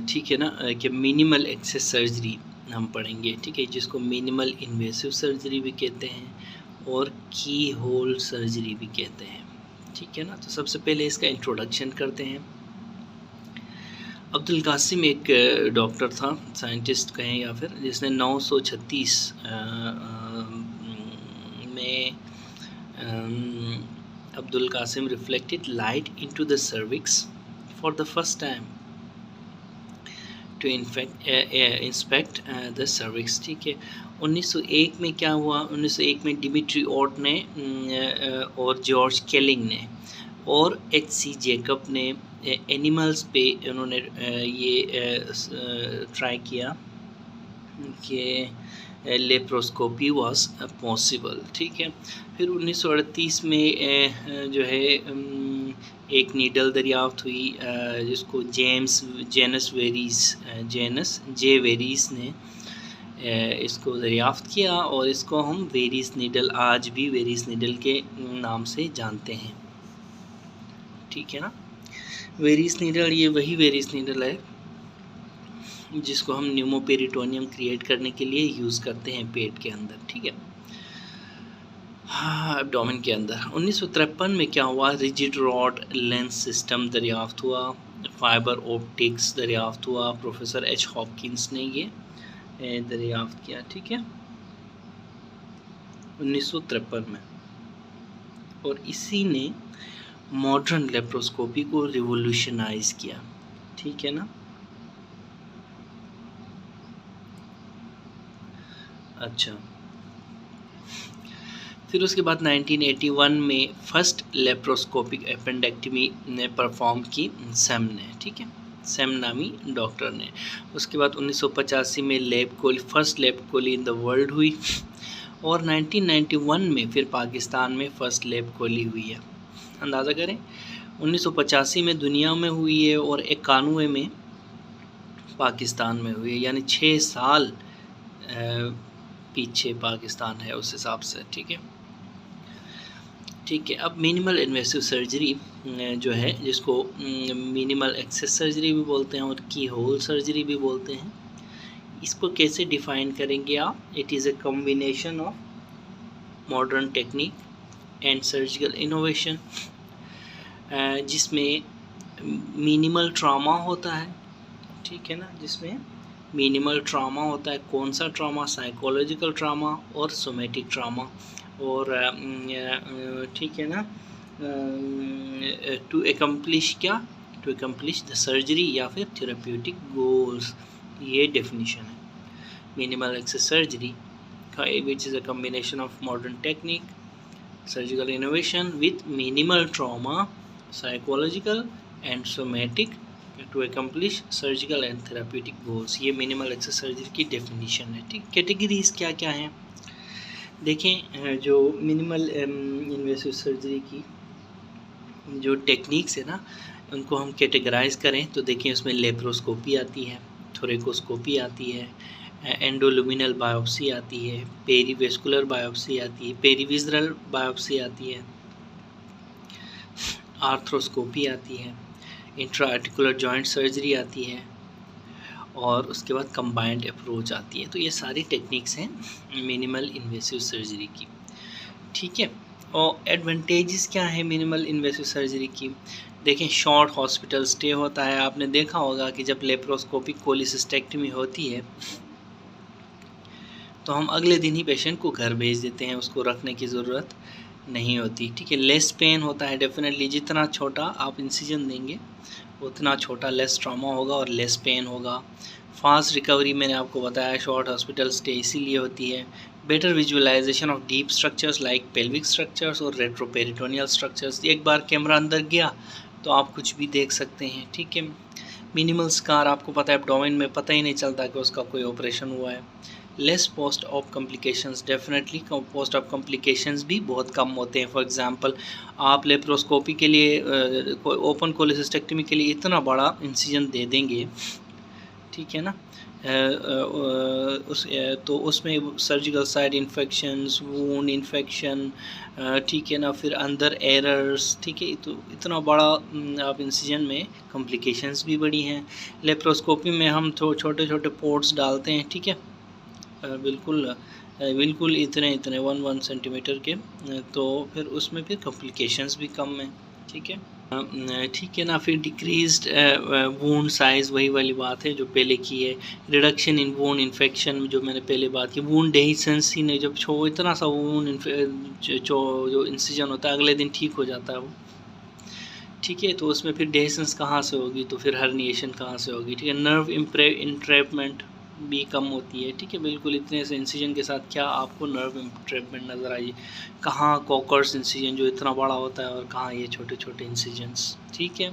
ठीक है ना, कि मिनिमल एक्सेस सर्जरी हम पढ़ेंगे, ठीक है, जिसको मिनिमल इन्वेसिव सर्जरी भी कहते हैं और की होल सर्जरी भी कहते हैं, ठीक है ना। तो सबसे पहले इसका इंट्रोडक्शन करते हैं। अब्दुल कासिम एक डॉक्टर था, साइंटिस्ट कहें या फिर, जिसने 936 में Abdul Qasim reflected light into the cervix for the first time to inspect the cervix, ठीक है। 1901 में क्या हुआ, 1901 में डिमिट्री ओट ने और जॉर्ज केलिंग ने और H.C. जैकब ने एनिमल्स पे उन्होंने ये ट्राई किया कि लेप्रोस्कोपी वाज पॉसिबल, ठीक है। फिर 1938 में जो है एक नीडल दरियाफ्त हुई, जिसको जेनस वेरीस ने इसको दरियाफ्त किया और इसको हम वेरीस नीडल, आज भी वेरीस नीडल के नाम से जानते हैं, ठीक है ना। वेरीस नीडल, ये वही वेरीस नीडल है जिसको हम न्यूमोपेरिटोनियम क्रिएट करने के लिए यूज़ करते हैं पेट के अंदर, ठीक है, हाँ, एब्डोमेन के अंदर। 1953 में क्या हुआ, रिजिड रॉड लेंस सिस्टम दरियाफ्त हुआ, फाइबर ऑप्टिक्स दरियाफ्त हुआ, प्रोफेसर H. हॉपकिंस ने ये दरियाफ्त किया, ठीक है, 1953 में। और इसी ने मॉडर्न लेप्रोस्कोपी को रिवोल्यूशनाइज किया, ठीक है ना। अच्छा, फिर उसके बाद 1981 में फर्स्ट लेप्रोस्कोपिक एपेंडेक्टमी ने परफॉर्म की सैम ने, ठीक है, सैम नामी डॉक्टर ने। उसके बाद 1985 में first lap chole in the world हुई और 1991 में फिर पाकिस्तान में फर्स्ट लैब कोली हुई है। अंदाज़ा करें, 1985 में दुनिया में हुई है और 91 में पाकिस्तान में हुई है, यानी 6 साल पीछे पाकिस्तान है उस हिसाब से, ठीक है, ठीक है। अब मिनिमल इन्वेसिव सर्जरी जो है, जिसको मिनिमल एक्सेस सर्जरी भी बोलते हैं और की होल सर्जरी भी बोलते हैं, इसको कैसे डिफ़ाइन करेंगे आप? It is a combination of modern technique and surgical innovation, जिसमें मिनिमल ट्रॉमा होता है, ठीक है ना, जिसमें मिनिमल ट्रॉमा होता है। कौन सा ट्रॉमा? साइकोलॉजिकल ट्रॉमा और सोमेटिक ट्रॉमा, और ठीक है ना, टू एकम्प्लिश द सर्जरी या फिर थेरेप्यूटिक गोल्स, ये डेफिनेशन है मिनिमल एक्सेस सर्जरी का, which is a combination of modern technique, surgical innovation with minimal trauma, psychological and somatic to accomplish surgical and therapeutic goals, ये minimal access surgery की definition है, ठीक। Categories क्या क्या हैं देखें। जो मिनिमल इन्वेसिव सर्जरी की जो टेक्निक्स है ना, उनको हम कैटेगराइज करें तो देखें, उसमें लेप्रोस्कोपी आती है, थोरेकोस्कोपी आती है, एंडोलुमिनल बायोप्सी आती है, पेरीवेस्कुलर बायोप्सी आती है, पेरीविजरल बायोप्सी आती है, आर्थ्रोस्कोपी आती है, इंट्राआर्टिकुलर जॉइंट सर्जरी आती है, और उसके बाद कंबाइंड अप्रोच आती है। तो ये सारी टेक्निक्स हैं मिनिमल इन्वेसिव सर्जरी की, ठीक है। और एडवांटेजेस क्या है मिनिमल इन्वेसिव सर्जरी की? देखें, शॉर्ट हॉस्पिटल स्टे होता है। आपने देखा होगा कि जब लेप्रोस्कोपिक कोलिसिस्टेक्टमी होती है तो हम अगले दिन ही पेशेंट को घर भेज देते हैं, उसको रखने की ज़रूरत नहीं होती, ठीक है। लेस पेन होता है डेफिनेटली, जितना छोटा आप इंसिजन देंगे उतना छोटा लेस ट्रॉमा होगा और लेस पेन होगा। फास्ट रिकवरी मैंने आपको बताया, शॉर्ट हॉस्पिटल स्टे इसीलिए होती है। Better visualisation of deep structures like pelvic structures और रेट्रोपेरिटोनियल स्ट्रक्चर्स, एक बार कैमरा अंदर गया तो आप कुछ भी देख सकते हैं, ठीक है। मिनिमल स्कार, आपको पता है एब्डोमेन में पता ही नहीं चलता कि उसका कोई ऑपरेशन हुआ है। Less post of complications, definitely post of complications भी बहुत कम होते हैं। फॉर एग्जांपल, आप लेप्रोस्कोपी के लिए ओपन कोलिसिस्टेक्टमी के लिए इतना बड़ा इंसिजन दे देंगे ठीक है ना। तो उसमें surgical site infections, wound infection, ठीक है ना, फिर अंदर एरर्स, ठीक है। तो इतना बड़ा आप इंसिजन में कॉम्प्लिकेशंस भी बड़ी हैं। लेप्रोस्कोपी में हम छोटे छोटे पोर्ट्स डालते हैं, ठीक है, बिल्कुल इतने 1 सेंटीमीटर के, तो फिर उसमें फिर कॉम्प्लिकेशंस भी कम हैं, ठीक है। ठीक है ना। फिर डिक्रीज्ड वूंड साइज़, वही वाली बात है जो पहले की है। रिडक्शन इन वूंड इन्फेक्शन, जो मैंने पहले बात की। वूंड डेहिसेंसी ने जब इतना सा वूंड जो इंसिजन होता है अगले दिन ठीक हो जाता है वो, ठीक है। तो उसमें फिर डेहिसेंस कहाँ से होगी, तो फिर हर्निएशन कहाँ से होगी, ठीक है। नर्व इंट्रैपमेंट भी कम होती है, ठीक है। बिल्कुल इतने से इंसिजन के साथ क्या आपको नर्व इंट्रैपमेंट नज़र आई, कहाँ कॉकर्स इंसिजन जो इतना बड़ा होता है और कहाँ ये छोटे छोटे इंसिजन्स, ठीक है।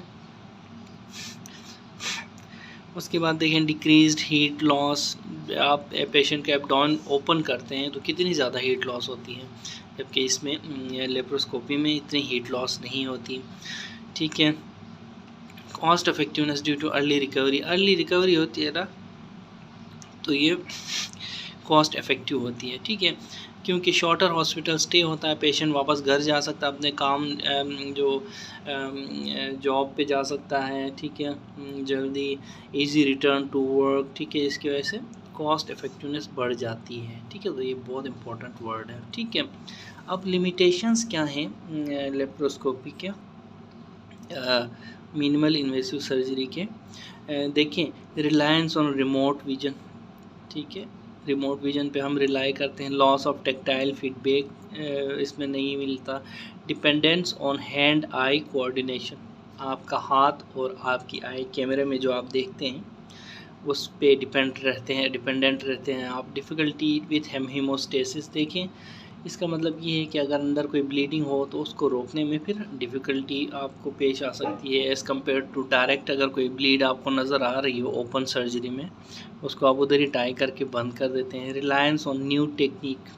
उसके बाद देखें डिक्रीज्ड हीट लॉस। आप पेशेंट के एब्डोमेन ओपन करते हैं तो कितनी ज़्यादा हीट लॉस होती है, जबकि इसमें लेप्रोस्कोपी में इतनी हीट लॉस नहीं होती, ठीक है। Cost effectiveness due too early recovery होती है ना, तो ये कॉस्ट इफ़ेक्टिव होती है, ठीक है। क्योंकि शॉर्टर हॉस्पिटल स्टे होता है, पेशेंट वापस घर जा सकता है, अपने काम जो जॉब पे जा सकता है, ठीक है, जल्दी इजी रिटर्न टू वर्क, ठीक है। इसकी वजह से कॉस्ट इफ़ेक्टिवनेस बढ़ जाती है, ठीक है। तो ये बहुत इंपॉर्टेंट वर्ड है, ठीक है। अब लिमिटेशंस क्या हैं लेप्रोस्कोपी के, मिनिमल इन्वेसिव सर्जरी के। देखें, रिलायंस ऑन रिमोट विजन, ठीक है। रिमोट विजन पे हम रिलाई करते हैं। लॉस ऑफ टेक्टाइल फीडबैक इसमें नहीं मिलता। Dependence on hand eye coordination, आपका हाथ और आपकी आई कैमरे में जो आप देखते हैं उस पे डिपेंडेंट रहते हैं आप। डिफ़िकल्टी विथ हेमोस्टेसिस, देखें इसका मतलब ये है कि अगर अंदर कोई ब्लीडिंग हो तो उसको रोकने में फिर डिफ़िकल्टी आपको पेश आ सकती है एज़ कम्पेयर टू डायरेक्ट। अगर कोई ब्लीड आपको नज़र आ रही हो ओपन सर्जरी में, उसको आप उधर ही टाई करके बंद कर देते हैं। Reliance on new technique,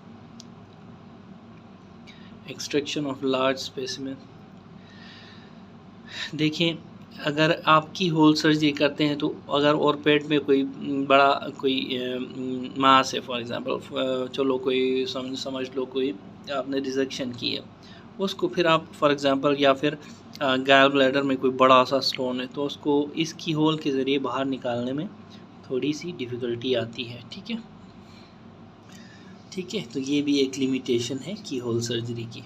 extraction of large specimen. देखें, अगर आपकी होल सर्जरी करते हैं तो अगर और पेट में कोई बड़ा कोई मास है, फॉर एग्जांपल चलो कोई समझ लो कोई आपने रिजेक्शन की है, उसको फिर आप फॉर एग्जांपल, या फिर गैल ब्लैडर में कोई बड़ा सा स्टोन है तो उसको इसकी होल के ज़रिए बाहर निकालने में थोड़ी सी डिफ़िकल्टी आती है, ठीक है। ठीक है, तो ये भी एक लिमिटेशन है की होल सर्जरी की।